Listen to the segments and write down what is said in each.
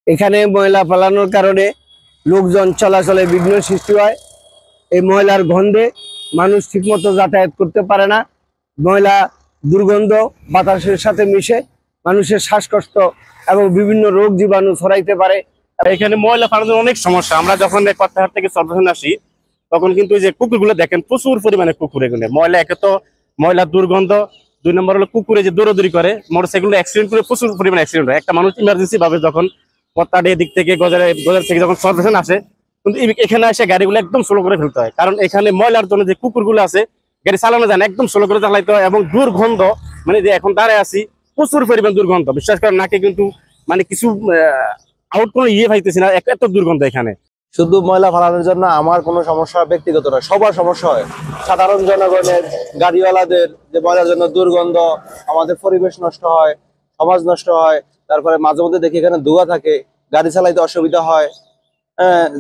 এখানে ময়লা ফেলানোর কারণে লোকজন চলাচলে বিঘ্ন সৃষ্টি হয়। এই ময়লার গন্ধে মানুষ ঠিকমতো যাতায়াত করতে পারে না। ময়লা দুর্গন্ধ বাতাসের সাথে মিশে মানুষের শ্বাসকষ্ট এবং বিভিন্ন রোগ জীবাণু ছড়াইতে পারে। এখানে ময়লা ফেলানোর অনেক সমস্যা। আমরা যখন কর্তাহাট থেকে চট্টগ্রাম আসি তখন কিন্তু এই যে কুকুরগুলো দেখেন, প্রচুর পরিমাণে কুকুর। এখানে ময়লা, একে তো ময়লার দুর্গন্ধ, 2 নম্বর হলো কুকুরে যে দৌড়াদৌড়ি করে, মোটরসাইকেল অ্যাক্সিডেন্ট করে প্রচুর পরিমাণে অ্যাক্সিডেন্ট হয়। একটা মানুষ ইমার্জেন্সি ভাবে যখন কর্তাহাট এদিক থেকে গজার থেকে যখন চট্টগ্রাম আসে, কিন্তু এখানে এসে গাড়িগুলো একদম স্লো করে ফেলতে হয়, কারণ এখানে ময়লার জন্য যে কুকুরগুলো আছে গাড়ি চালানো যায় না, একদম স্লো করে চালাইতে হয়। এবং দুর্গন্ধ, মানে যে এখন দাঁড়ায় আছি প্রচুর পরিমাণ দুর্গন্ধ, বিশ্বাস করেন নাকে কিন্তু মানে কিছু আউট কোনো পাইতেছি না, এত দুর্গন্ধ এখানে। শুধু ময়লা ফেলানোর জন্য আমার কোনো সমস্যা ব্যক্তিগত না, সবার সমস্যা হয়। সাধারণ জনগণের, গাড়িওয়ালাদের যে ময়লার জন্য দুর্গন্ধ, আমাদের পরিবেশ নষ্ট হয়, সমাজ নষ্ট হয়। তারপরে মাঝে মধ্যে দেখি এখানে ধোঁয়া থাকে, গাড়ি চালাইতে অসুবিধা হয়।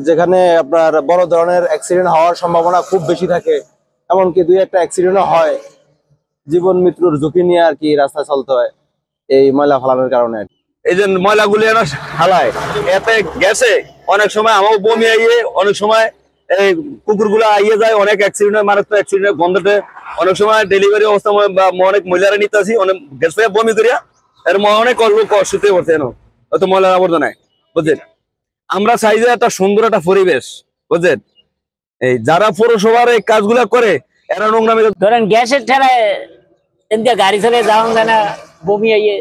যেখানে আপনার বড় ধরনের অ্যাক্সিডেন্ট হওয়ার সম্ভাবনা খুব বেশি থাকে, এমনকি 2-1টা অ্যাক্সিডেন্টও হয়। জীবন মৃত্যুর ঝুঁকি নিয়ে আর কি রাস্তায় চলতে হয় এই ময়লা ফেলানোর কারণে। এই যে ময়লাগুলি এনে হালায়, এতে গেছে অনেক সময় আমার বমি আইয়ে, অনেক সময় এই কুকুরগুলা আইয়ে যায়, অনেক অ্যাক্সিডেন্ট হয়, মারাত্মক অ্যাক্সিডেন্ট গন্ধতে। অনেক সময় ডেলিভারি অবস্থা অনেক মহিলারা নিতে আসি, অনেক গেছে বমি করিয়া এর অনেক লোক অসুস্থ করছে এনো অত ময়লার আবর্জনায়, বুঝলেন। আমরা চাই যে একটা সুন্দর একটা পরিবেশ, বুঝলেন। এই যারা পৌরসভার এই কাজগুলা করে এরা নোংরামি, ধরেন গ্যাসের ঠেলায় গাড়ি চলে যাওয়া যায় না, বমি আইয়ে।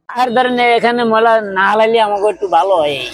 আর ধরেন এখানে ময়লা না হালাইলে আমাকে একটু ভালো হয়। এই